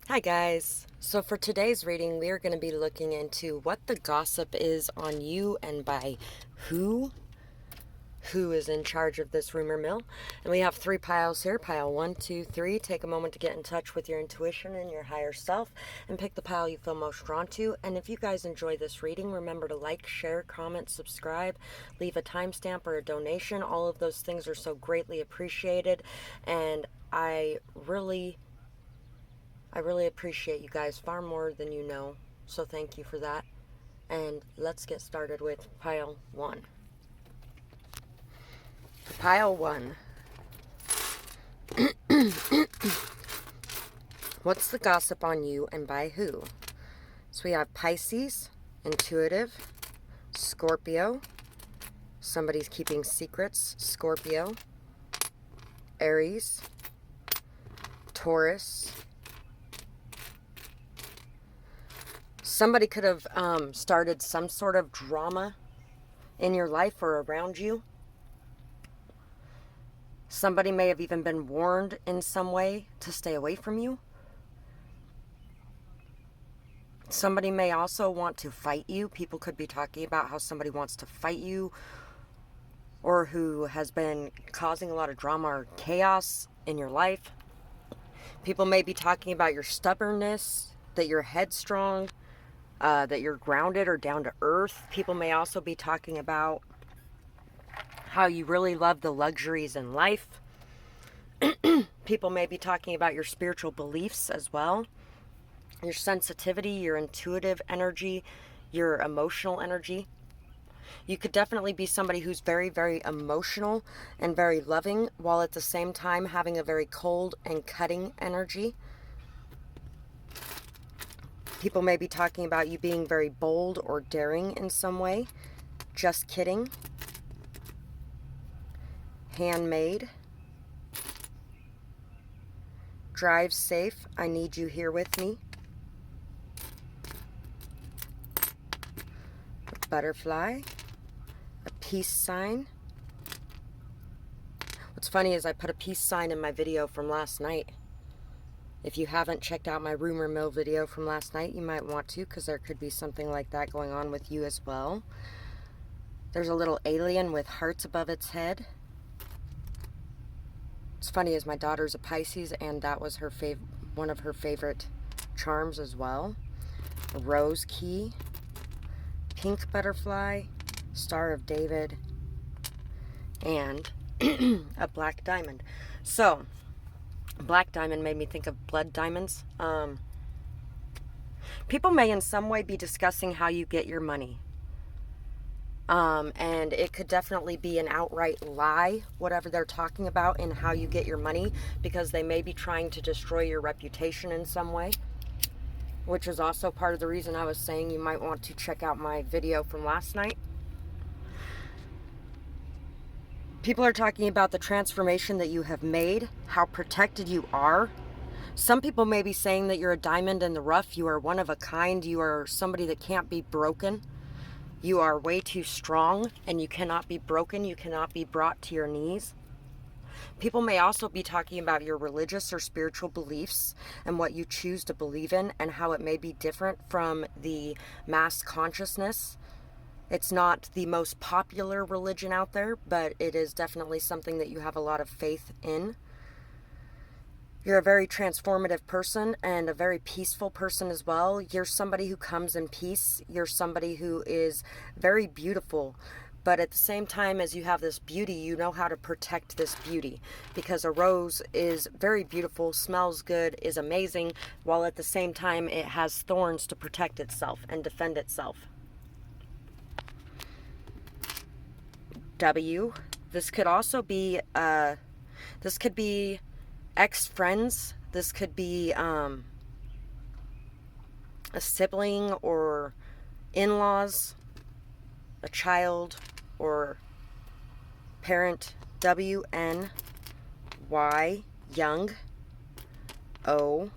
Hi guys. So for today's reading, we are going to be looking into what the gossip is on you and by who. Who is in charge of this rumor mill. And we have 3 piles here. Pile 1, 2, 3. Take a moment to get in touch with your intuition and your higher self and pick the pile you feel most drawn to. And if you guys enjoy this reading, remember to like, share, comment, subscribe, leave a timestamp or a donation. All of those things are so greatly appreciated. And I really appreciate you guys far more than you know, so thank you for that. And let's get started with pile 1. Pile 1. What's the gossip on you and by who? So we have Pisces, intuitive, Scorpio, somebody's keeping secrets, Scorpio, Aries, Taurus. Somebody could have started some sort of drama in your life or around you. Somebody may have even been warned in some way to stay away from you. Somebody may also want to fight you. People could be talking about how somebody wants to fight you or who has been causing a lot of drama or chaos in your life. People may be talking about your stubbornness, that you're headstrong, that you're grounded or down to earth. People may also be talking about how you really love the luxuries in life. People may be talking about your spiritual beliefs as well, your sensitivity, your intuitive energy, your emotional energy. You could definitely be somebody who's very, very emotional and very loving, while at the same time having a very cold and cutting energy. People may be talking about you being very bold or daring in some way. Just kidding. Handmade. Drive safe. I need you here with me. Butterfly. A peace sign. What's funny is I put a peace sign in my video from last night. If you haven't checked out my rumor mill video from last night, you might want to, because there could be something like that going on with you as well. There's a little alien with hearts above its head. What's funny is my daughter's a Pisces, and that was her one of her favorite charms as well. A rose key, pink butterfly, Star of David, and a black diamond. So black diamond made me think of blood diamonds. People may in some way be discussing how you get your money. And it could definitely be an outright lie, whatever they're talking about, in how you get your money, because they may be trying to destroy your reputation in some way, which is also part of the reason I was saying you might want to check out my video from last night. People are talking about the transformation that you have made, how protected you are. Some people may be saying that you're a diamond in the rough. You are one of a kind. You are somebody that can't be broken. You are way too strong, and you cannot be broken. You cannot be brought to your knees. People may also be talking about your religious or spiritual beliefs and what you choose to believe in, and how it may be different from the mass consciousness. It's not the most popular religion out there, but it is definitely something that you have a lot of faith in. You're a very transformative person and a very peaceful person as well. You're somebody who comes in peace. You're somebody who is very beautiful. But at the same time as you have this beauty, you know how to protect this beauty. Because a rose is very beautiful, smells good, is amazing, while at the same time it has thorns to protect itself and defend itself. W. This could also be, ex-friends. This could be a sibling or in-laws, a child or parent. W-N-Y, young. O-N-U,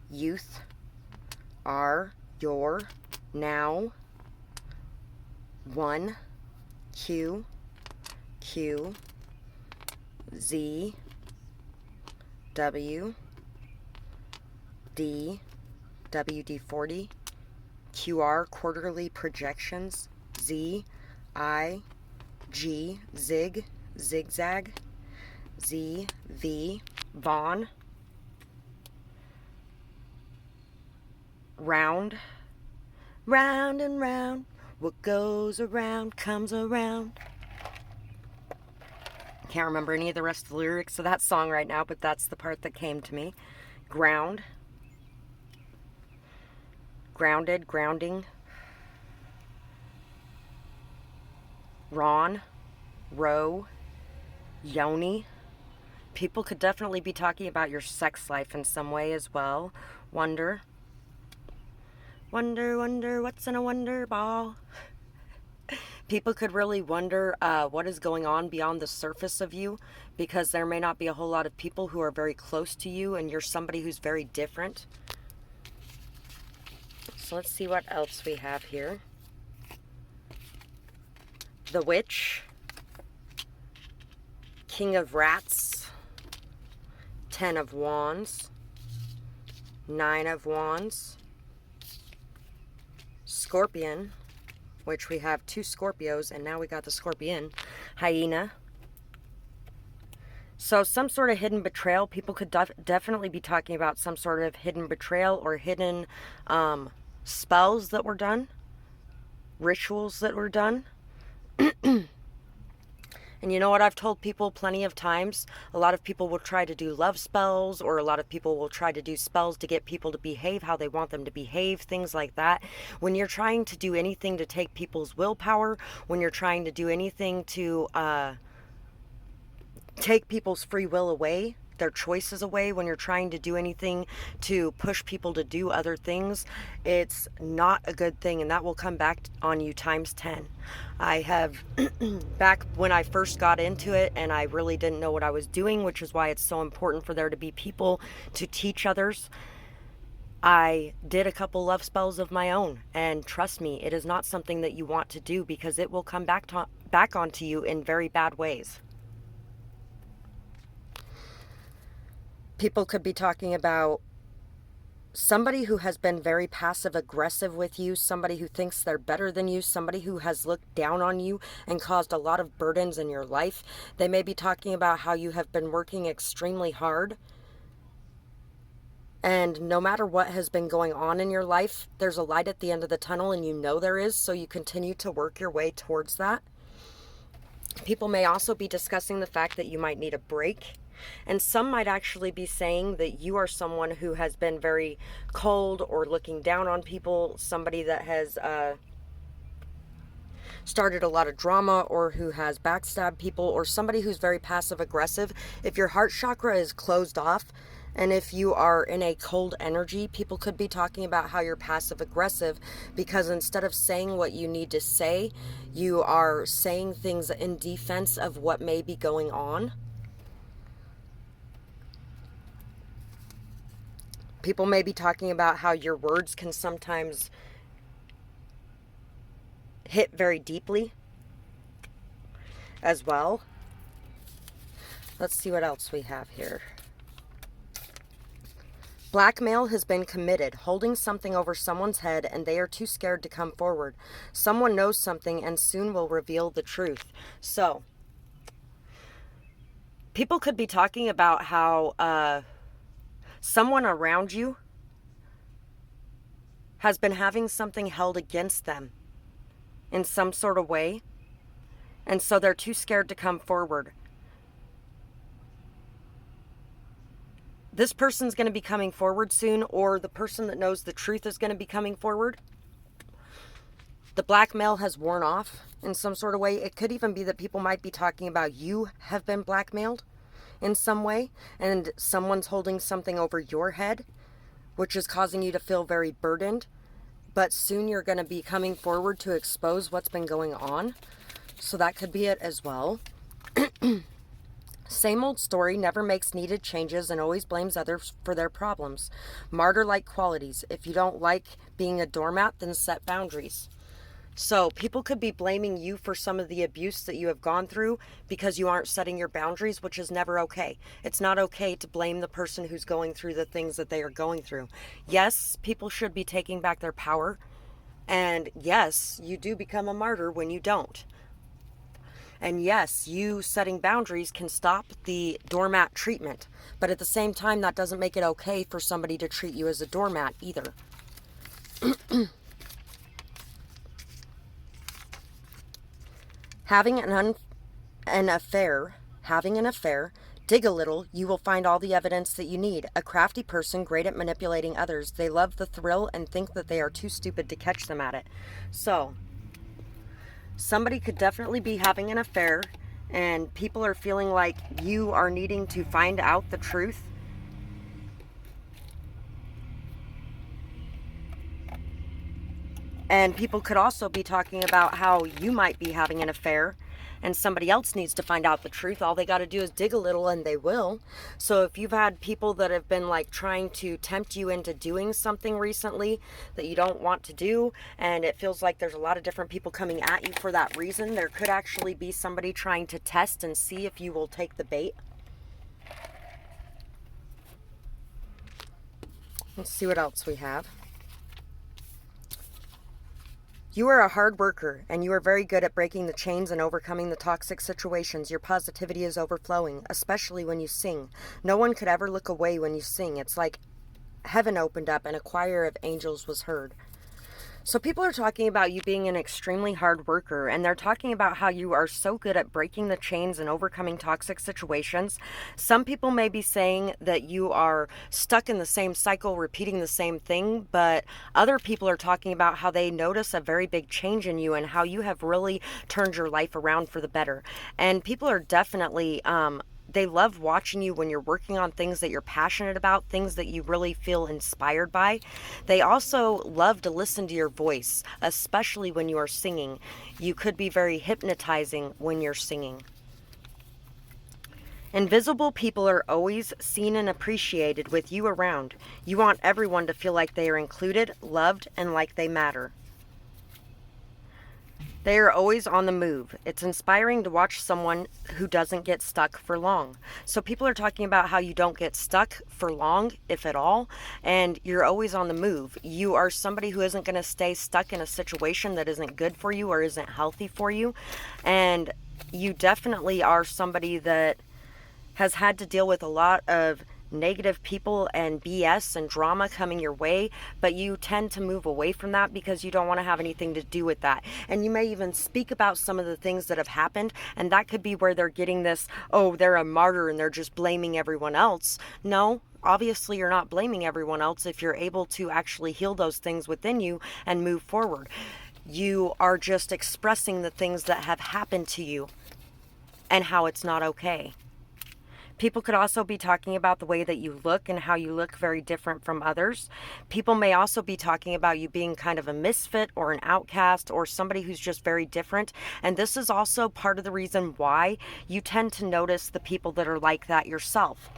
youth. R, your, now. 1, Q, Q, Z, W, D, WD-40, QR, quarterly projections, Z, I, G, zig, zigzag, Z, V, Vaughn, round, round and round, what goes around comes around. Can't remember any of the rest of the lyrics of that song right now, but that's the part that came to me. Ground, grounded, grounding, Ron, row, yoni. People could definitely be talking about your sex life in some way as well. Wonder, wonder, wonder, what's in a wonder ball? People could really wonder what is going on beyond the surface of you, because there may not be a whole lot of people who are very close to you, and you're somebody who's very different. So let's see what else we have here. The Witch, King of Rats, 10 of Wands, 9 of Wands, Scorpion, which we have 2 Scorpios, and now we got the Scorpion, Hyena. So some sort of hidden betrayal. People could definitely be talking about some sort of hidden betrayal or hidden spells that were done, rituals that were done. And you know what I've told people plenty of times? A lot of people will try to do love spells, or a lot of people will try to do spells to get people to behave how they want them to behave, things like that. When you're trying to do anything to take people's willpower, when you're trying to do anything to take people's free will away, their choices away, when you're trying to do anything to push people to do other things, it's not a good thing, and that will come back on you times 10. I have, back when I first got into it and I really didn't know what I was doing, which is why it's so important for there to be people to teach others, I did a couple love spells of my own, and trust me, it is not something that you want to do, because it will come back onto you in very bad ways. People could be talking about somebody who has been very passive aggressive with you, somebody who thinks they're better than you, somebody who has looked down on you and caused a lot of burdens in your life. They may be talking about how you have been working extremely hard, and no matter what has been going on in your life, there's a light at the end of the tunnel, and you know there is, so you continue to work your way towards that. People may also be discussing the fact that you might need a break. And some might actually be saying that you are someone who has been very cold or looking down on people, somebody that has started a lot of drama, or who has backstabbed people, or somebody who's very passive aggressive. If your heart chakra is closed off, and if you are in a cold energy, people could be talking about how you're passive aggressive, because instead of saying what you need to say, you are saying things in defense of what may be going on. People may be talking about how your words can sometimes hit very deeply as well. Let's see what else we have here. Blackmail has been committed, holding something over someone's head, and they are too scared to come forward. Someone knows something and soon will reveal the truth. So, people could be talking about how someone around you has been having something held against them in some sort of way, and so they're too scared to come forward. This person's going to be coming forward soon, or the person that knows the truth is going to be coming forward. The blackmail has worn off in some sort of way. It could even be that people might be talking about you have been blackmailed in some way, and someone's holding something over your head, which is causing you to feel very burdened. But soon you're going to be coming forward to expose what's been going on. So that could be it as well. Same old story, never makes needed changes and always blames others for their problems. Martyr-like qualities. If you don't like being a doormat, then set boundaries. So people could be blaming you for some of the abuse that you have gone through because you aren't setting your boundaries, which is never okay. It's not okay to blame the person who's going through the things that they are going through. Yes, people should be taking back their power. And yes, you do become a martyr when you don't. And yes, you setting boundaries can stop the doormat treatment. But at the same time, that doesn't make it okay for somebody to treat you as a doormat either. Having an affair, dig a little, you will find all the evidence that you need. A crafty person, great at manipulating others. They love the thrill and think that they are too stupid to catch them at it. So, somebody could definitely be having an affair, and people are feeling like you are needing to find out the truth. And people could also be talking about how you might be having an affair and somebody else needs to find out the truth. All they got to do is dig a little and they will. So if you've had people that have been like trying to tempt you into doing something recently that you don't want to do, and it feels like there's a lot of different people coming at you for that reason, there could actually be somebody trying to test and see if you will take the bait. Let's see what else we have. You are a hard worker, and you are very good at breaking the chains and overcoming the toxic situations. Your positivity is overflowing, especially when you sing. No one could ever look away when you sing. It's like heaven opened up and a choir of angels was heard. So people are talking about you being an extremely hard worker, and they're talking about how you are so good at breaking the chains and overcoming toxic situations. Some people may be saying that you are stuck in the same cycle, repeating the same thing, but other people are talking about how they notice a very big change in you and how you have really turned your life around for the better. And people are definitely they love watching you when you're working on things that you're passionate about, things that you really feel inspired by. They also love to listen to your voice, especially when you are singing. You could be very hypnotizing when you're singing. Invisible people are always seen and appreciated with you around. You want everyone to feel like they are included, loved, and like they matter. They are always on the move. It's inspiring to watch someone who doesn't get stuck for long. So people are talking about how you don't get stuck for long, if at all, and you're always on the move. You are somebody who isn't going to stay stuck in a situation that isn't good for you or isn't healthy for you. And you definitely are somebody that has had to deal with a lot of negative people and BS and drama coming your way, but you tend to move away from that because you don't want to have anything to do with that. And you may even speak about some of the things that have happened, and that could be where they're getting this, oh, they're a martyr and they're just blaming everyone else. No, obviously you're not blaming everyone else if you're able to actually heal those things within you and move forward. You are just expressing the things that have happened to you and how it's not okay. People could also be talking about the way that you look and how you look very different from others. People may also be talking about you being kind of a misfit or an outcast or somebody who's just very different. And this is also part of the reason why you tend to notice the people that are like that yourself.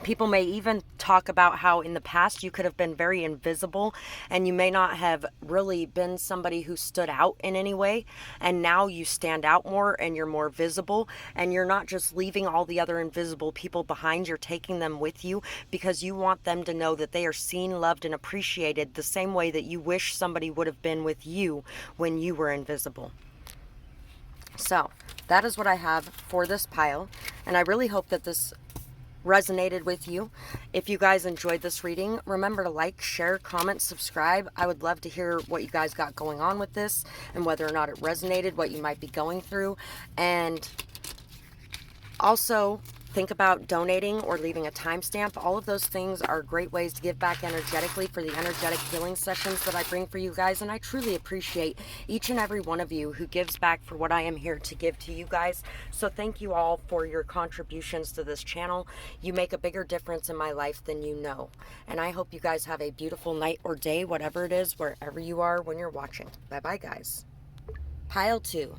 People may even talk about how in the past you could have been very invisible and you may not have really been somebody who stood out in any way. And now you stand out more and you're more visible, and you're not just leaving all the other invisible people behind. You're taking them with you because you want them to know that they are seen, loved, and appreciated the same way that you wish somebody would have been with you when you were invisible. So that is what I have for this pile. And I really hope that this resonated with you. If you guys enjoyed this reading, remember to like, share, comment, subscribe. I would love to hear what you guys got going on with this and whether or not it resonated, what you might be going through. And also think about donating or leaving a timestamp. All of those things are great ways to give back energetically for the energetic healing sessions that I bring for you guys. And I truly appreciate each and every one of you who gives back for what I am here to give to you guys. So thank you all for your contributions to this channel. You make a bigger difference in my life than you know. And I hope you guys have a beautiful night or day, whatever it is, wherever you are when you're watching. Bye-bye, guys. Pile 2.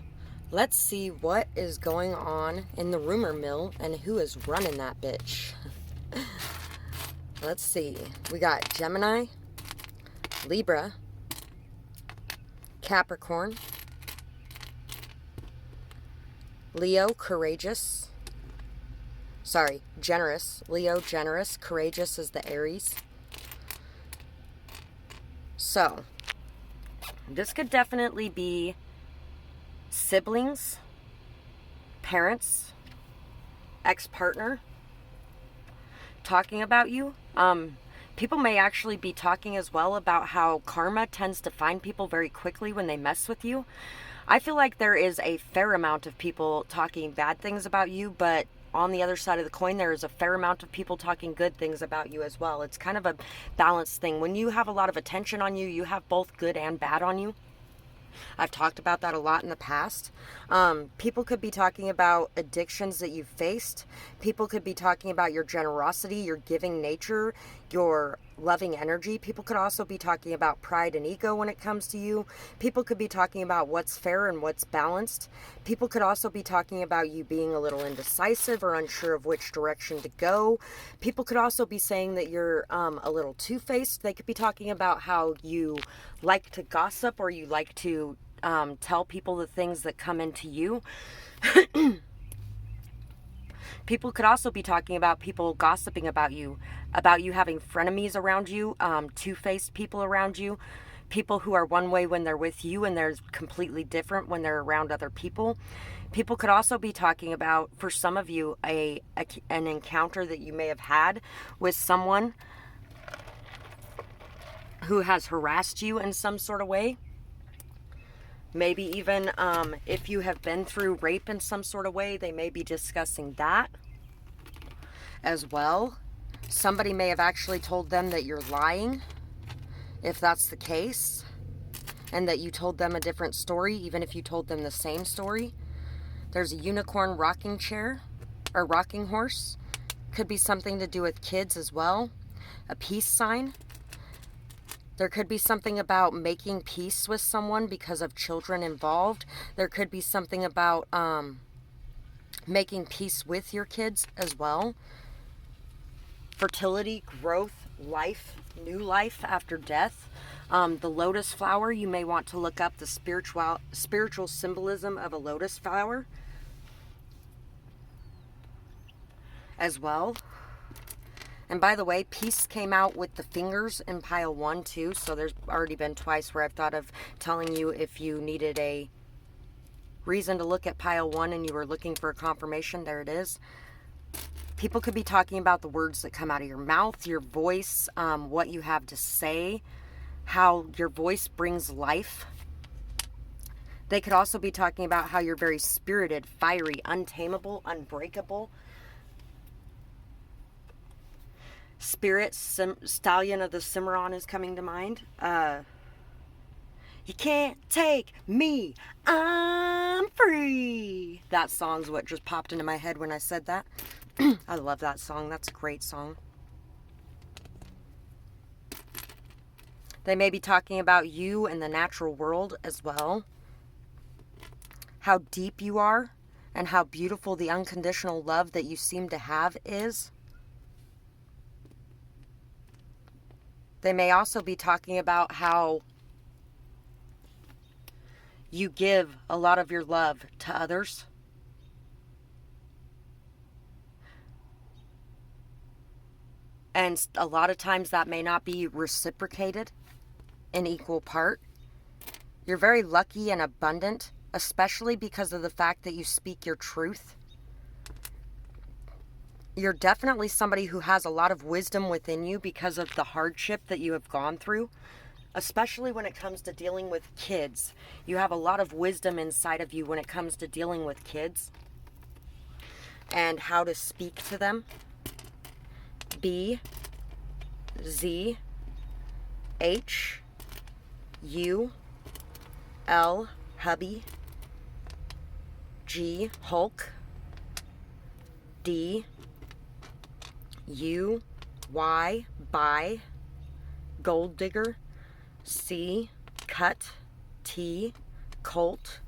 Let's see what is going on in the rumor mill and who is running that bitch. Let's see. We got Gemini, Libra, Capricorn. Leo, courageous. Sorry, generous. Leo, generous. Courageous is the Aries. So, this could definitely be siblings, parents, ex-partner talking about you. People may actually be talking as well about how karma tends to find people very quickly when they mess with you. I feel like there is a fair amount of people talking bad things about you, but on the other side of the coin, there is a fair amount of people talking good things about you as well. It's kind of a balanced thing. When you have a lot of attention on you, you have both good and bad on you. I've talked about that a lot in the past. People could be talking about addictions that you've faced. People could be talking about your generosity, your giving nature, your loving energy. People could also be talking about pride and ego when it comes to you. People could be talking about what's fair and what's balanced. People could also be talking about you being a little indecisive or unsure of which direction to go. People could also be saying that you're a little two-faced. They could be talking about how you like to gossip or you like to tell people the things that come into you. People could also be talking about people gossiping about you having frenemies around you, two-faced people around you, people who are one way when they're with you and they're completely different when they're around other people. People could also be talking about, for some of you, an encounter that you may have had with someone who has harassed you in some sort of way. Maybe even if you have been through rape in some sort of way, they may be discussing that as well. Somebody may have actually told them that you're lying, if that's the case, and that you told them a different story, even if you told them the same story. There's a unicorn rocking chair, or rocking horse. Could be something to do with kids as well. A peace sign. There could be something about making peace with someone because of children involved. There could be something about making peace with your kids as well. Fertility, growth, life, new life after death. The lotus flower, you may want to look up the spiritual symbolism of a lotus flower as well. And by the way, peace came out with the fingers in pile 1 too. So there's already been twice where I've thought of telling you if you needed a reason to look at pile 1 and you were looking for a confirmation, there it is. People could be talking about the words that come out of your mouth, your voice, what you have to say, how your voice brings life. They could also be talking about how you're very spirited, fiery, untamable, unbreakable. Spirit, Stallion of the Cimarron is coming to mind. You can't take me, I'm free. That song's what just popped into my head when I said that. I love that song. That's a great song. They may be talking about you and the natural world as well. How deep you are and how beautiful the unconditional love that you seem to have is. They may also be talking about how you give a lot of your love to others. And a lot of times that may not be reciprocated in equal part. You're very lucky and abundant, especially because of the fact that you speak your truth. You're definitely somebody who has a lot of wisdom within you because of the hardship that you have gone through, especially when it comes to dealing with kids. You have a lot of wisdom inside of you when it comes to dealing with kids and how to speak to them. B, Z, H, U, L, hubby, G, Hulk, D, U, Y, buy, gold digger, C, cut, T, colt,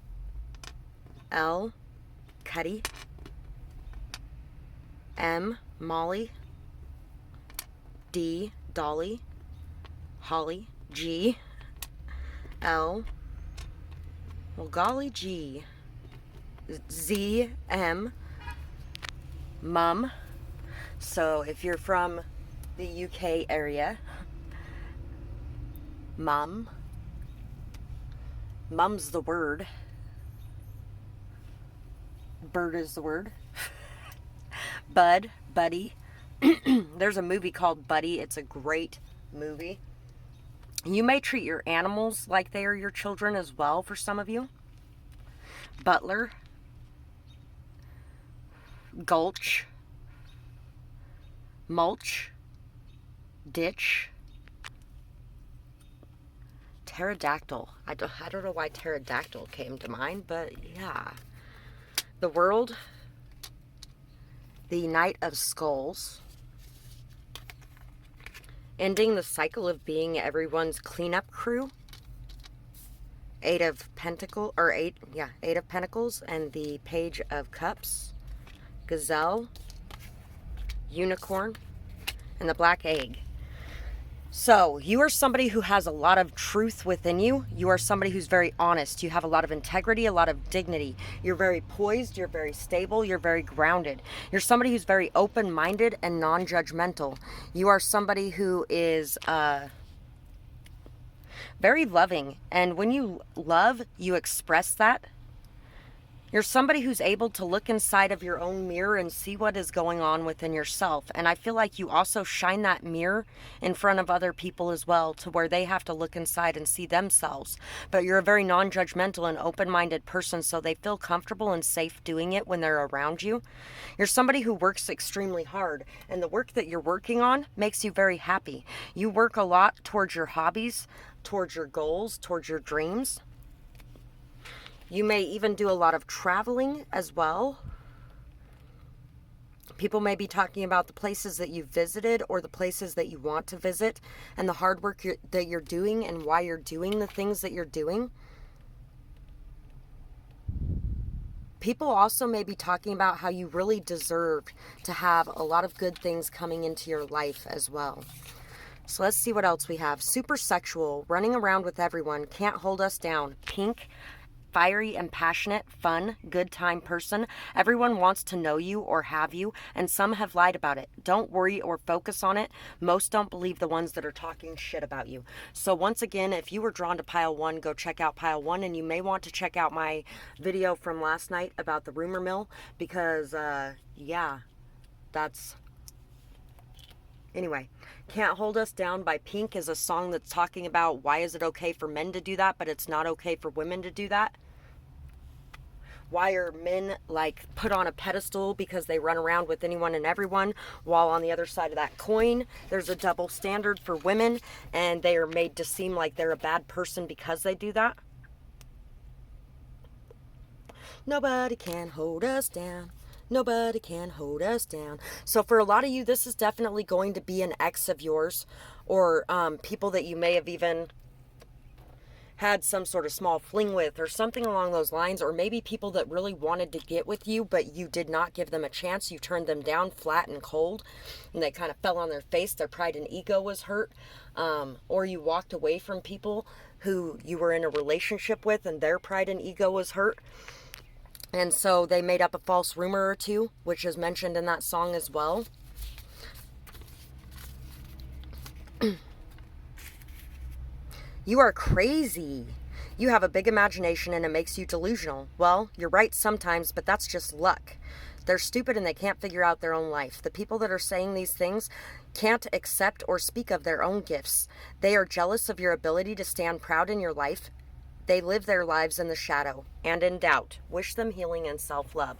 L, cutty, M, Molly, D, Dolly, Holly, G, L, Well, golly gee. ZM, mum. So if you're from the UK area, mum. Mum's the word. Bird is the word. Bud, buddy. There's a movie called Buddy. It's a great movie. You may treat your animals like they are your children as well for some of you. Butler. Gulch. Mulch. Ditch. Pterodactyl. I don't know why pterodactyl came to mind, but yeah. The World. The Knight of Skulls. Ending the cycle of being everyone's cleanup crew. Eight of Pentacles, and the Page of Cups. Gazelle. Unicorn. And the Black Egg. So, you are somebody who has a lot of truth within you. You are somebody who's very honest. You have a lot of integrity, a lot of dignity. You're very poised, you're very stable, you're very grounded. You're somebody who's very open-minded and non-judgmental. You are somebody who is very loving. And when you love, you express that. You're somebody who's able to look inside of your own mirror and see what is going on within yourself. And I feel like you also shine that mirror in front of other people as well, to where they have to look inside and see themselves. But you're a very non-judgmental and open-minded person, so they feel comfortable and safe doing it when they're around you. You're somebody who works extremely hard, and the work that you're working on makes you very happy. You work a lot towards your hobbies, towards your goals, towards your dreams. You may even do a lot of traveling as well. People may be talking about the places that you've visited or the places that you want to visit and the hard work that you're doing and why you're doing the things that you're doing. People also may be talking about how you really deserve to have a lot of good things coming into your life as well. So let's see what else we have. Super sexual, running around with everyone, can't hold us down. Pink. Fiery and passionate, fun, good time person. Everyone wants to know you or have you, and some have lied about it. Don't worry or focus on it. Most don't believe the ones that are talking shit about you. So once again, if you were drawn to pile 1, go check out pile 1, and you may want to check out my video from last night about the rumor mill, because, yeah, that's... Anyway, Can't Hold Us Down by Pink is a song that's talking about why is it okay for men to do that, but it's not okay for women to do that. Why are men like put on a pedestal because they run around with anyone and everyone, while on the other side of that coin, there's a double standard for women and they are made to seem like they're a bad person because they do that. Nobody can hold us down. Nobody can hold us down. So for a lot of you, this is definitely going to be an ex of yours, or people that you may have even had some sort of small fling with or something along those lines, or maybe people that really wanted to get with you, but you did not give them a chance. You turned them down flat and cold, and they kind of fell on their face. Their pride and ego was hurt, or you walked away from people who you were in a relationship with and their pride and ego was hurt. And so they made up a false rumor or two, which is mentioned in that song as well. You are crazy. You have a big imagination and it makes you delusional. Well, you're right sometimes, but that's just luck. They're stupid and they can't figure out their own life. The people that are saying these things can't accept or speak of their own gifts. They are jealous of your ability to stand proud in your life. They live their lives in the shadow and in doubt. Wish them healing and self-love.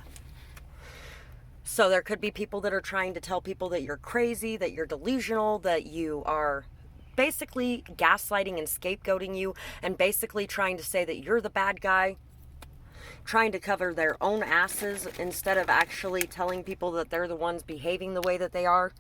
So there could be people that are trying to tell people that you're crazy, that you're delusional, that you are basically gaslighting and scapegoating you, and basically trying to say that you're the bad guy, trying to cover their own asses instead of actually telling people that they're the ones behaving the way that they are.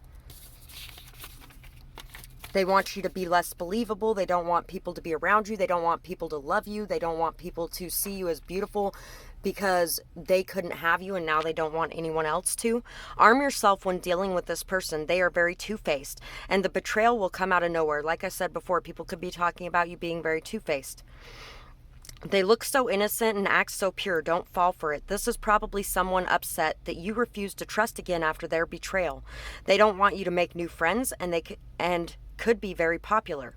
They want you to be less believable. They don't want people to be around you. They don't want people to love you. They don't want people to see you as beautiful because they couldn't have you and now they don't want anyone else to. Arm yourself when dealing with this person. They are very two-faced, and the betrayal will come out of nowhere. Like I said before, people could be talking about you being very two-faced. They look so innocent and act so pure. Don't fall for it. This is probably someone upset that you refuse to trust again after their betrayal. They don't want you to make new friends, and could be very popular,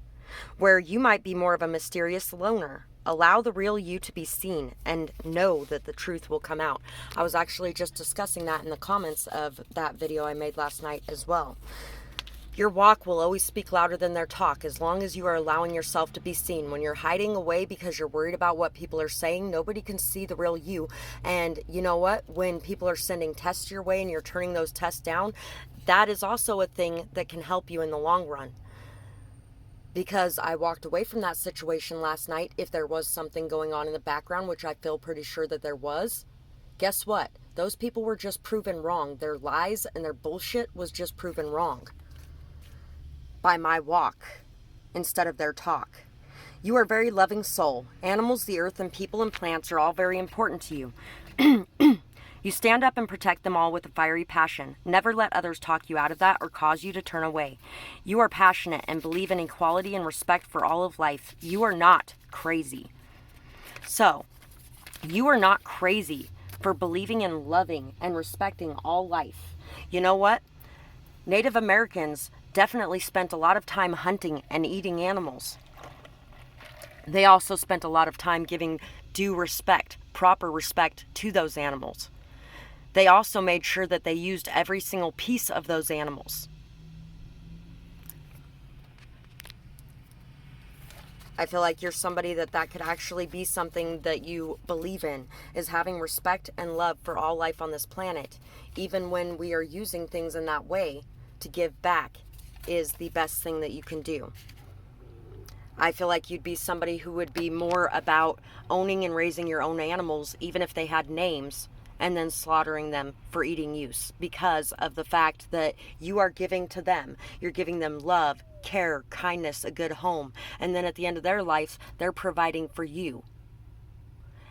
where you might be more of a mysterious loner. Allow the real you to be seen and know that the truth will come out. I was actually just discussing that in the comments of that video I made last night as well. Your walk will always speak louder than their talk, as long as you are allowing yourself to be seen. When you're hiding away because you're worried about what people are saying, nobody can see the real you. And you know what? When people are sending tests your way and you're turning those tests down, that is also a thing that can help you in the long run. Because I walked away from that situation last night, if there was something going on in the background, which I feel pretty sure that there was, guess what? Those people were just proven wrong. Their lies and their bullshit was just proven wrong by my walk instead of their talk. You are a very loving soul. Animals, the earth, and people and plants are all very important to you. You stand up and protect them all with a fiery passion. Never let others talk you out of that or cause you to turn away. You are passionate and believe in equality and respect for all of life. You are not crazy. So, you are not crazy for believing in loving and respecting all life. You know what? Native Americans definitely spent a lot of time hunting and eating animals. They also spent a lot of time giving due respect, proper respect to those animals. They also made sure that they used every single piece of those animals. I feel like you're somebody that could actually be something that you believe in, is having respect and love for all life on this planet. Even when we are using things in that way, to give back is the best thing that you can do. I feel like you'd be somebody who would be more about owning and raising your own animals, even if they had names, and then slaughtering them for eating use, because of the fact that you are giving to them. You're giving them love, care, kindness, a good home, and then at the end of their life, they're providing for you.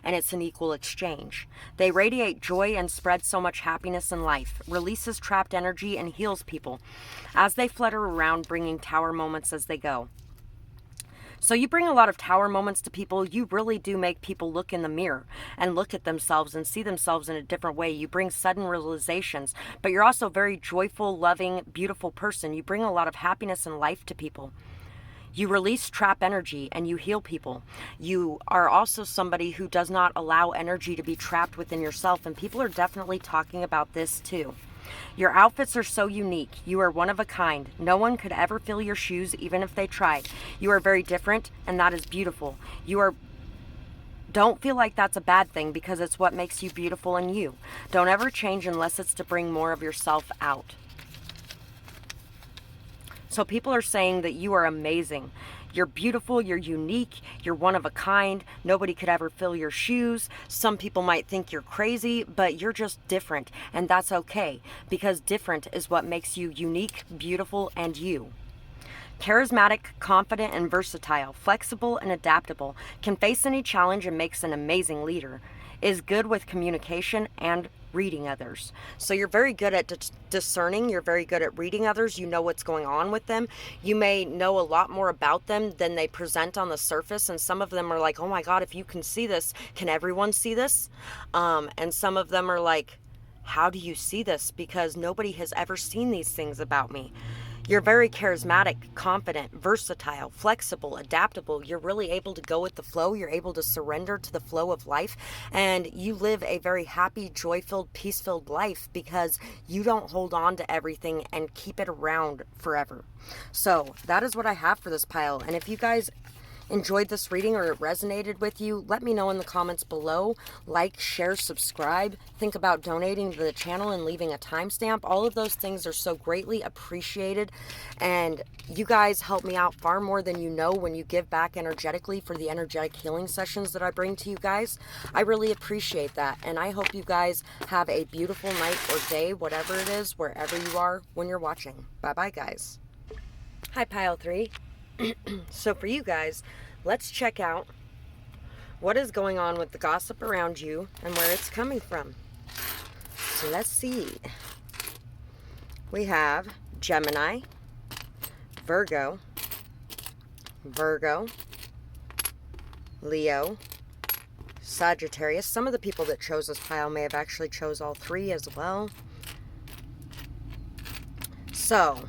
And it's an equal exchange. They radiate joy and spread so much happiness in life, releases trapped energy and heals people as they flutter around, bringing tower moments as they go. So you bring a lot of tower moments to people. You really do make people look in the mirror and look at themselves and see themselves in a different way. You bring sudden realizations, but you're also a very joyful, loving, beautiful person. You bring a lot of happiness and life to people. You release trap energy and you heal people. You are also somebody who does not allow energy to be trapped within yourself, and people are definitely talking about this too. Your outfits are so unique. You are one of a kind. No one could ever fill your shoes even if they tried. You are very different, and that is beautiful. Don't feel like that's a bad thing, because it's what makes you beautiful in you. Don't ever change unless it's to bring more of yourself out. So people are saying that you are amazing. You're beautiful, you're unique, you're one of a kind. Nobody could ever fill your shoes. Some people might think you're crazy, but you're just different, and that's okay, because different is what makes you unique, beautiful, and you. Charismatic, confident, and versatile, flexible and adaptable, can face any challenge and makes an amazing leader. Is good with communication and reading others. So you're very good at discerning. You're very good at reading others. You know what's going on with them. You may know a lot more about them than they present on the surface. And some of them are like, oh my God, if you can see this, can everyone see this? And some of them are like, how do you see this? Because nobody has ever seen these things about me. You're very charismatic, confident, versatile, flexible, adaptable. You're really able to go with the flow. You're able to surrender to the flow of life. And you live a very happy, joy-filled, peace-filled life because you don't hold on to everything and keep it around forever. So that is what I have for this pile. And if you guys enjoyed this reading or it resonated with you, let me know in the comments below. Like, share, subscribe. Think about donating to the channel and leaving a timestamp. All of those things are so greatly appreciated, and you guys help me out far more than you know when you give back energetically for the energetic healing sessions that I bring to you guys. I really appreciate that, and I hope you guys have a beautiful night or day, whatever it is, wherever you are when you're watching. Bye-bye, guys. Hi, Pile 3. So for you guys, let's check out what is going on with the gossip around you and where it's coming from. So let's see. We have Gemini, Virgo, Leo, Sagittarius. Some of the people that chose this pile may have actually chose all three as well. So,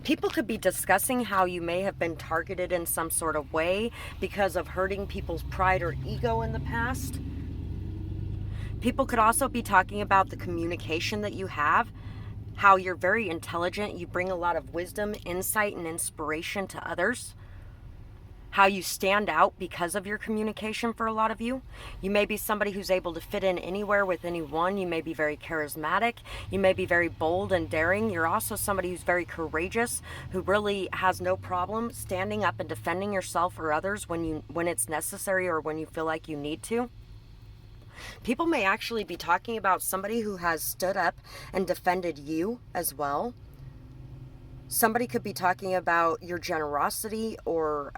people could be discussing how you may have been targeted in some sort of way because of hurting people's pride or ego in the past. People could also be talking about the communication that you have, how you're very intelligent, you bring a lot of wisdom, insight, and inspiration to others. How you stand out because of your communication for a lot of you. You may be somebody who's able to fit in anywhere with anyone. You may be very charismatic. You may be very bold and daring. You're also somebody who's very courageous, who really has no problem standing up and defending yourself or others when it's necessary or when you feel like you need to. People may actually be talking about somebody who has stood up and defended you as well. Somebody could be talking about your generosity, or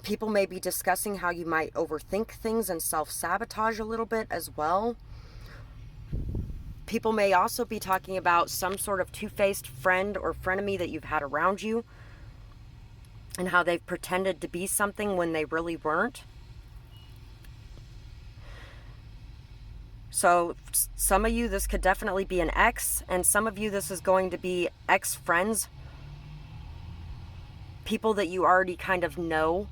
people may be discussing how you might overthink things and self-sabotage a little bit as well. People may also be talking about some sort of two-faced friend or frenemy that you've had around you and how they've pretended to be something when they really weren't. So some of you, this could definitely be an ex, and some of you, this is going to be ex-friends, people that you already kind of know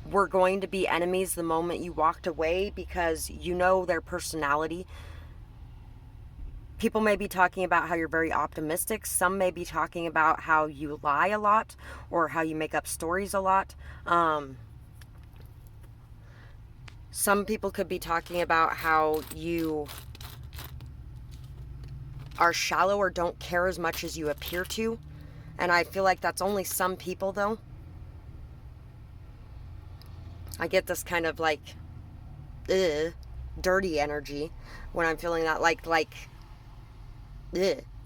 were going to be enemies the moment you walked away because you know their personality. People may be talking about how you're very optimistic. Some may be talking about how you lie a lot or how you make up stories a lot. Some people could be talking about how you are shallow or don't care as much as you appear to. And I feel like that's only some people, though. I get this kind of like dirty energy when I'm feeling that like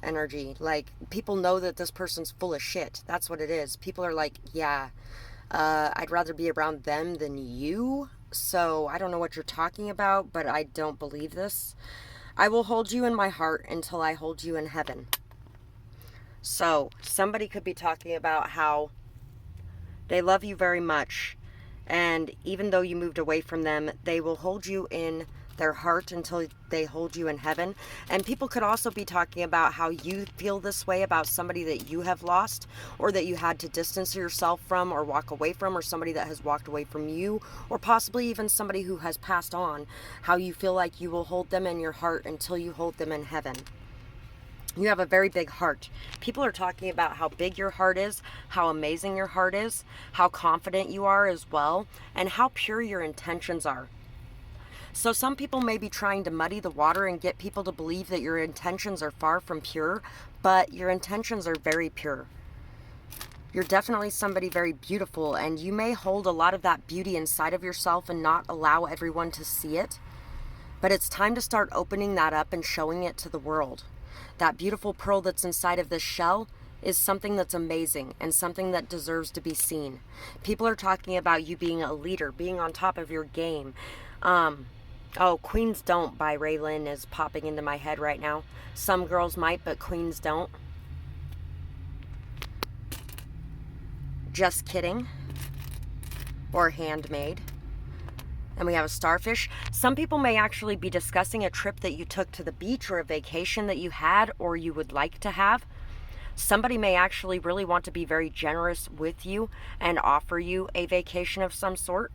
energy. Like, people know that this person's full of shit. That's what it is. People are like, yeah, I'd rather be around them than you. So I don't know what you're talking about, but I don't believe this. I will hold you in my heart until I hold you in heaven. So somebody could be talking about how they love you very much, and even though you moved away from them, they will hold you in their heart until they hold you in heaven. And people could also be talking about how you feel this way about somebody that you have lost, or that you had to distance yourself from or walk away from, or somebody that has walked away from you, or possibly even somebody who has passed on, how you feel like you will hold them in your heart until you hold them in heaven. You have a very big heart. People are talking about how big your heart is, how amazing your heart is, how confident you are as well, and how pure your intentions are. So some people may be trying to muddy the water and get people to believe that your intentions are far from pure, but your intentions are very pure. You're definitely somebody very beautiful, and you may hold a lot of that beauty inside of yourself and not allow everyone to see it. But it's time to start opening that up and showing it to the world. That beautiful pearl that's inside of this shell is something that's amazing and something that deserves to be seen. People are talking about you being a leader, being on top of your game. Queens Don't by Raylan is popping into my head right now. Some girls might, but queens don't. Just Kidding. Or Handmade. And we have a starfish. Some people may actually be discussing a trip that you took to the beach, or a vacation that you had or you would like to have. Somebody may actually really want to be very generous with you and offer you a vacation of some sort.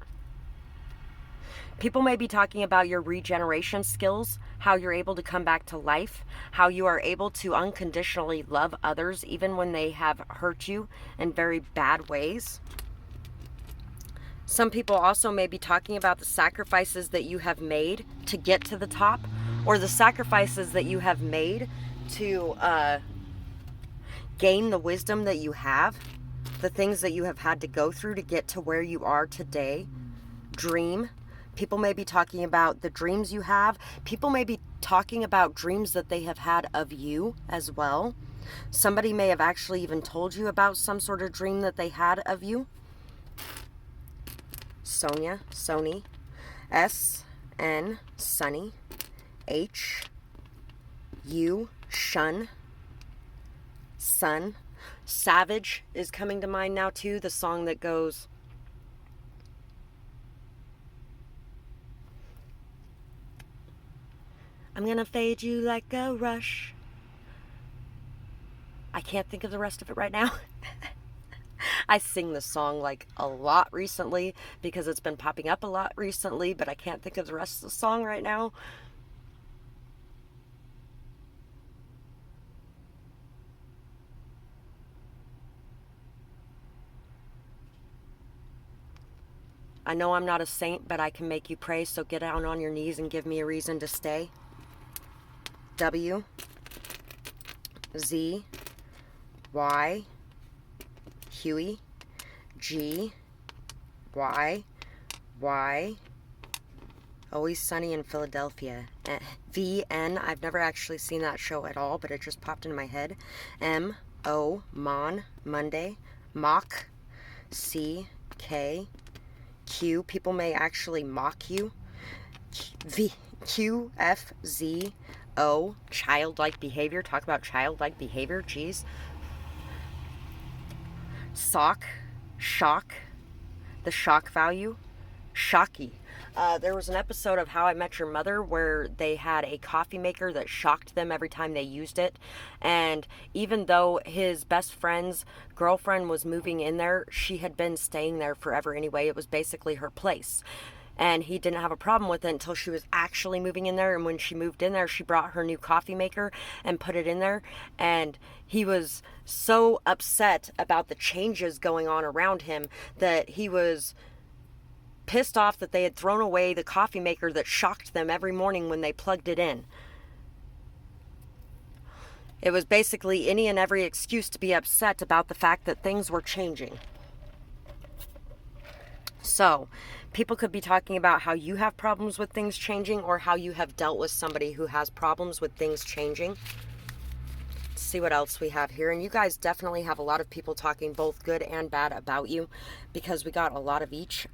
People may be talking about your regeneration skills, how you're able to come back to life, how you are able to unconditionally love others even when they have hurt you in very bad ways. Some people also may be talking about the sacrifices that you have made to get to the top, or the sacrifices that you have made to gain the wisdom that you have, the things that you have had to go through to get to where you are today. Dream. People may be talking about the dreams you have. People may be talking about dreams that they have had of you as well. Somebody may have actually even told you about some sort of dream that they had of you. Sonia, Sony, S-N, Sunny, H, U, Shun, Sun. Savage is coming to mind now too, the song that goes, I'm gonna fade you like a rush. I can't think of the rest of it right now. I sing this song like a lot recently because it's been popping up a lot recently, but I can't think of the rest of the song right now. I know I'm not a saint, but I can make you pray, so get down on your knees and give me a reason to stay. W Z Y Huey G Y Y Always Sunny in Philadelphia. VN, I've never actually seen that show at all, but it just popped into my head. MO Mon Monday. Mock CK Q, people may actually mock you. QFZO, childlike behavior. Talk about childlike behavior, geez. Sock, shock, the shock value, shocky. There was an episode of How I Met Your Mother where they had a coffee maker that shocked them every time they used it. And even though his best friend's girlfriend was moving in there, she had been staying there forever anyway. It was basically her place. And he didn't have a problem with it until she was actually moving in there. And when she moved in there, she brought her new coffee maker and put it in there. And he was so upset about the changes going on around him that he was pissed off that they had thrown away the coffee maker that shocked them every morning when they plugged it in. It was basically any and every excuse to be upset about the fact that things were changing. So, people could be talking about how you have problems with things changing or how you have dealt with somebody who has problems with things changing. Let's see what else we have here. And you guys definitely have a lot of people talking both good and bad about you because we got a lot of each.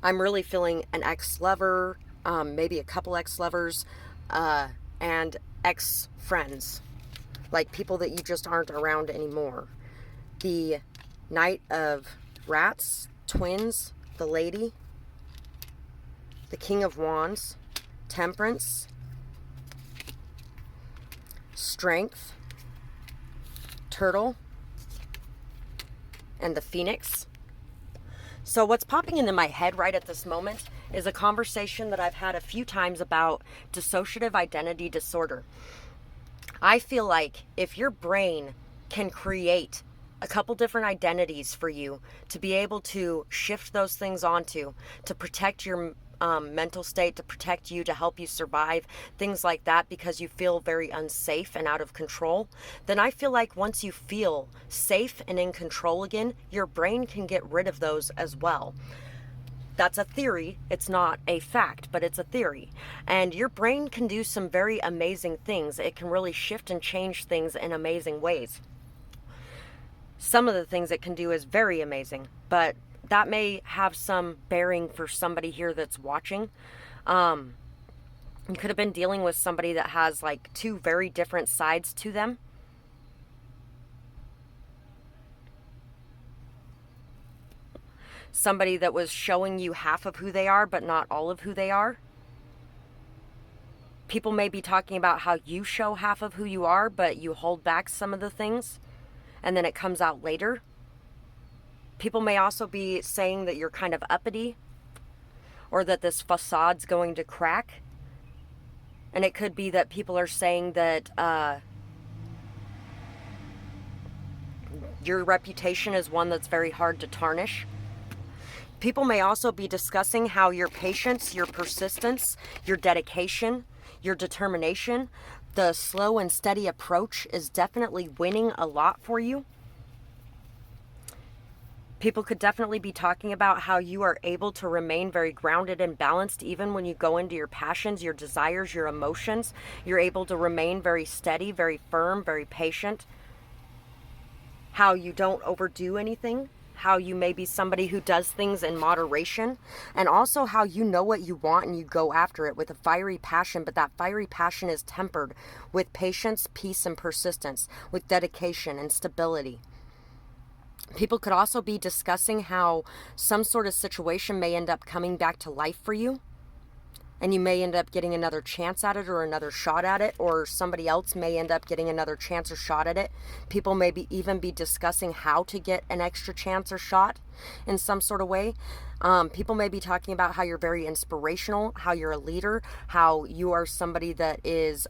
I'm really feeling an ex-lover, maybe a couple ex-lovers, and ex-friends, like people that you just aren't around anymore. The Knight of Rats, Twins, the Lady, the King of Wands, Temperance, Strength, Turtle, and the Phoenix. So what's popping into my head right at this moment is a conversation that I've had a few times about dissociative identity disorder. I feel like if your brain can create a couple different identities for you to be able to shift those things onto, to protect your mental state, to protect you, to help you survive, things like that, because you feel very unsafe and out of control, then I feel like once you feel safe and in control again, your brain can get rid of those as well. That's a theory. It's not a fact, but it's a theory. And your brain can do some very amazing things. It can really shift and change things in amazing ways. Some of the things it can do is very amazing, but that may have some bearing for somebody here that's watching. You could have been dealing with somebody that has like two very different sides to them. Somebody that was showing you half of who they are, but not all of who they are. People may be talking about how you show half of who you are, but you hold back some of the things, and then it comes out later. People may also be saying that you're kind of uppity, or that this facade's going to crack. And it could be that people are saying that your reputation is one that's very hard to tarnish. People may also be discussing how your patience, your persistence, your dedication, your determination, the slow and steady approach is definitely winning a lot for you. People could definitely be talking about how you are able to remain very grounded and balanced even when you go into your passions, your desires, your emotions. You're able to remain very steady, very firm, very patient. How you don't overdo anything. How you may be somebody who does things in moderation. And also how you know what you want and you go after it with a fiery passion, but that fiery passion is tempered with patience, peace, and persistence, with dedication and stability. People could also be discussing how some sort of situation may end up coming back to life for you. and you may end up getting another chance at it or another shot at it, or somebody else may end up getting another chance or shot at it. People may even be discussing how to get an extra chance or shot in some sort of way. People may be talking about how you're very inspirational, how you're a leader, how you are somebody that is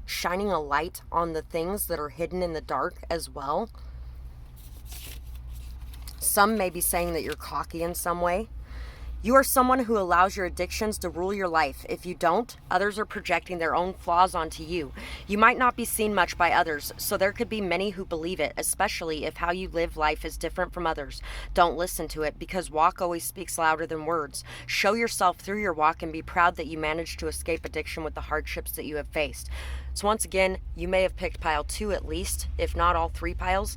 shining a light on the things that are hidden in the dark as well. Some may be saying that you're cocky in some way. You are someone who allows your addictions to rule your life. If you don't, others are projecting their own flaws onto you. You might not be seen much by others, so there could be many who believe it, especially if how you live life is different from others. Don't listen to it, because walk always speaks louder than words. Show yourself through your walk and be proud that you managed to escape addiction with the hardships that you have faced. So once again, you may have picked pile 2 at least, if not all 3 piles.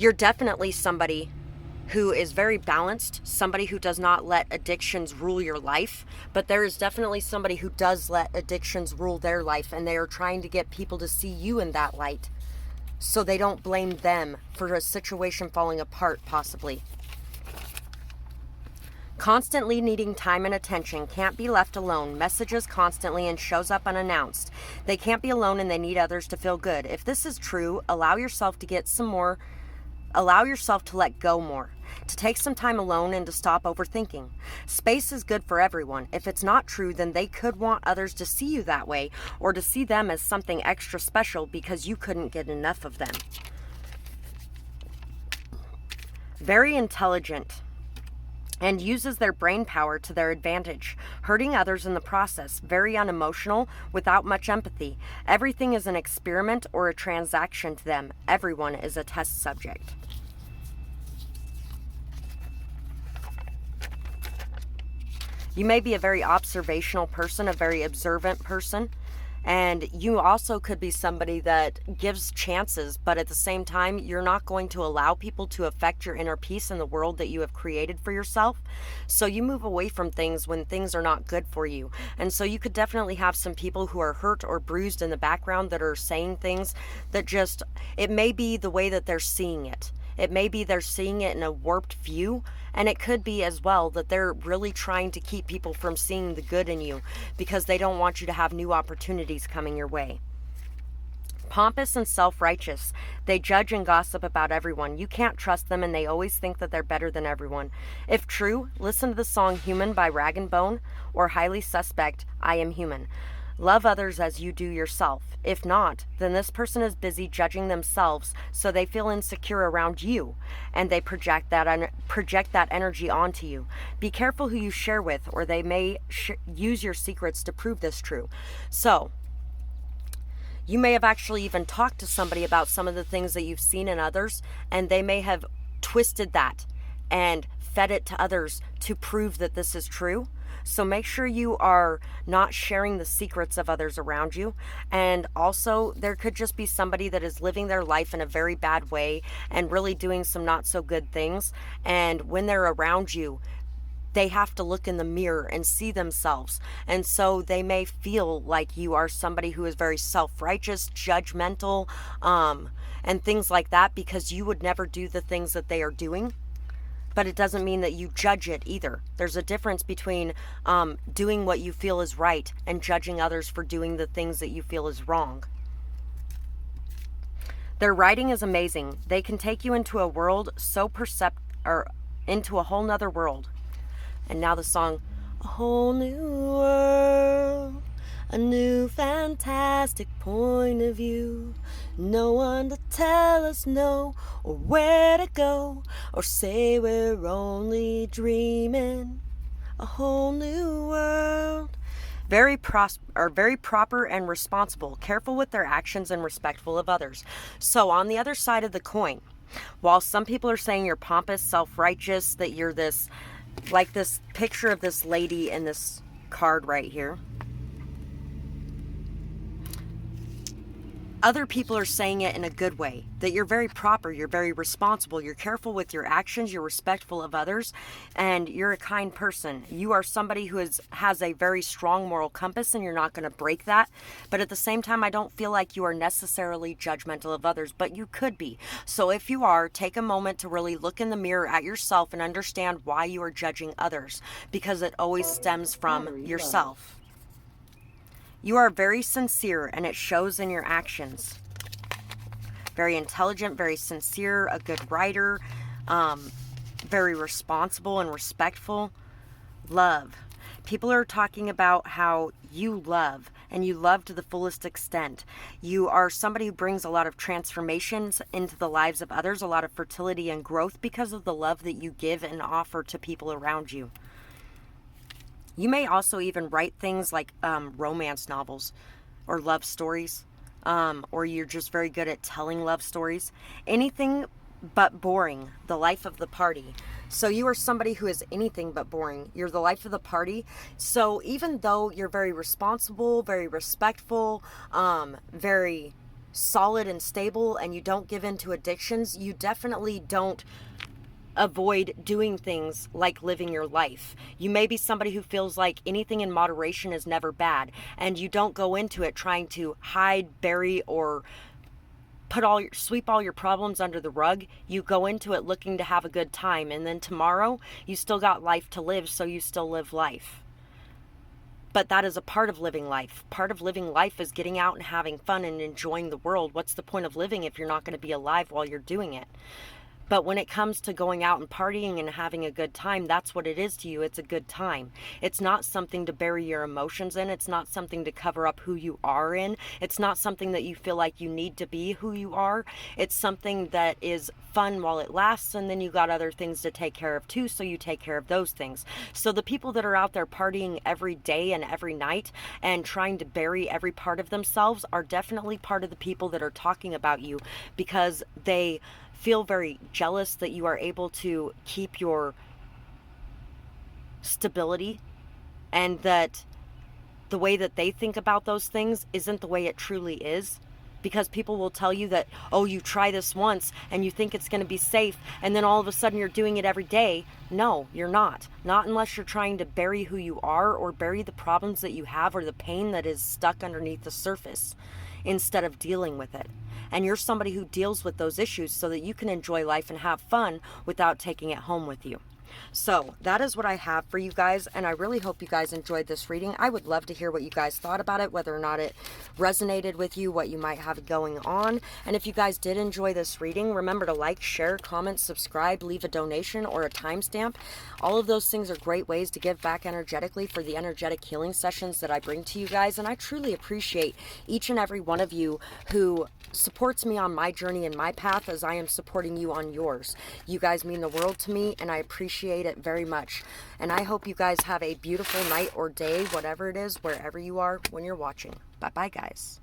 You're definitely somebody who is very balanced, somebody who does not let addictions rule your life, but there is definitely somebody who does let addictions rule their life, and they are trying to get people to see you in that light so they don't blame them for a situation falling apart, possibly. Constantly needing time and attention, can't be left alone, messages constantly and shows up unannounced. They can't be alone and they need others to feel good. If this is true, allow yourself to let go more, to take some time alone and to stop overthinking. Space is good for everyone. If it's not true, then they could want others to see you that way, or to see them as something extra special because you couldn't get enough of them. Very intelligent and uses their brain power to their advantage, hurting others in the process. Very unemotional, without much empathy. Everything is an experiment or a transaction to them. Everyone is a test subject. You may be a very observational person, a very observant person, and you also could be somebody that gives chances, but at the same time, you're not going to allow people to affect your inner peace in the world that you have created for yourself. So you move away from things when things are not good for you. And so you could definitely have some people who are hurt or bruised in the background that are saying things that just, it may be the way that they're seeing it. It may be they're seeing it in a warped view, and it could be as well that they're really trying to keep people from seeing the good in you because they don't want you to have new opportunities coming your way. Pompous and self-righteous. They judge and gossip about everyone. You can't trust them, and they always think that they're better than everyone. If true, listen to the song Human by Rag & Bone, or Highly Suspect, I Am Human. Love others as you do yourself. If not, then this person is busy judging themselves, so they feel insecure around you, and they project that energy onto you. Be careful who you share with, or they may use your secrets to prove this true. So, you may have actually even talked to somebody about some of the things that you've seen in others, and they may have twisted that and fed it to others to prove that this is true. So make sure you are not sharing the secrets of others around you. And also, there could just be somebody that is living their life in a very bad way and really doing some not so good things. And when they're around you, they have to look in the mirror and see themselves. And so they may feel like you are somebody who is very self-righteous, judgmental, and things like that, because you would never do the things that they are doing. But it doesn't mean that you judge it either. There's a difference between doing what you feel is right and judging others for doing the things that you feel is wrong. Their writing is amazing. They can take you into a world into a whole nother world. And now the song, a whole new world, a new fantastic point of view. No one to tell us no, or where to go, or say we're only dreaming. A whole new world. Very proper and responsible, careful with their actions and respectful of others. So on the other side of the coin, while some people are saying you're pompous, self-righteous, that you're this, like this picture of this lady in this card right here. other people are saying it in a good way, that you're very proper, you're very responsible, you're careful with your actions, you're respectful of others, and you're a kind person. You are somebody who has a very strong moral compass, and you're not going to break that. But at the same time, I don't feel like you are necessarily judgmental of others, but you could be. So if you are, take a moment to really look in the mirror at yourself and understand why you are judging others, because it always stems from yourself. You are very sincere, and it shows in your actions. Very intelligent, very sincere, a good writer, very responsible and respectful. Love. People are talking about how you love, and you love to the fullest extent. You are somebody who brings a lot of transformations into the lives of others, a lot of fertility and growth because of the love that you give and offer to people around you. You may also even write things like romance novels or love stories, or you're just very good at telling love stories. Anything but boring, the life of the party. So you are somebody who is anything but boring. You're the life of the party. So even though you're very responsible, very respectful, very solid and stable, and you don't give in to addictions, you definitely don't avoid doing things like living your life. You may be somebody who feels like anything in moderation is never bad, and you don't go into it trying to hide, bury, or sweep all your problems under the rug. You go into it looking to have a good time, and then tomorrow you still got life to live, so you still live life. But that is a part of living life. Part of living life is getting out and having fun and enjoying the world. What's the point of living if you're not going to be alive while you're doing it? But when it comes to going out and partying and having a good time, that's what it is to you. It's a good time. It's not something to bury your emotions in. It's not something to cover up who you are in. It's not something that you feel like you need to be who you are. It's something that is fun while it lasts, and then you got other things to take care of too, so you take care of those things. So the people that are out there partying every day and every night and trying to bury every part of themselves are definitely part of the people that are talking about you, because they feel very jealous that you are able to keep your stability, and that the way that they think about those things isn't the way it truly is. Because people will tell you that, oh, you try this once and you think it's going to be safe, and then all of a sudden you're doing it every day. No, you're not. Not unless you're trying to bury who you are, or bury the problems that you have, or the pain that is stuck underneath the surface, instead of dealing with it. And you're somebody who deals with those issues so that you can enjoy life and have fun without taking it home with you. So that is what I have for you guys, and I really hope you guys enjoyed this reading. I would love to hear what you guys thought about it, whether or not it resonated with you, what you might have going on. And if you guys did enjoy this reading, remember to like, share, comment, subscribe, leave a donation or a timestamp. All of those things are great ways to give back energetically for the energetic healing sessions that I bring to you guys, and I truly appreciate each and every one of you who supports me on my journey and my path as I am supporting you on yours. You guys mean the world to me, and I appreciate it very much. And I hope you guys have a beautiful night or day, whatever it is, wherever you are when you're watching. Bye-bye, guys.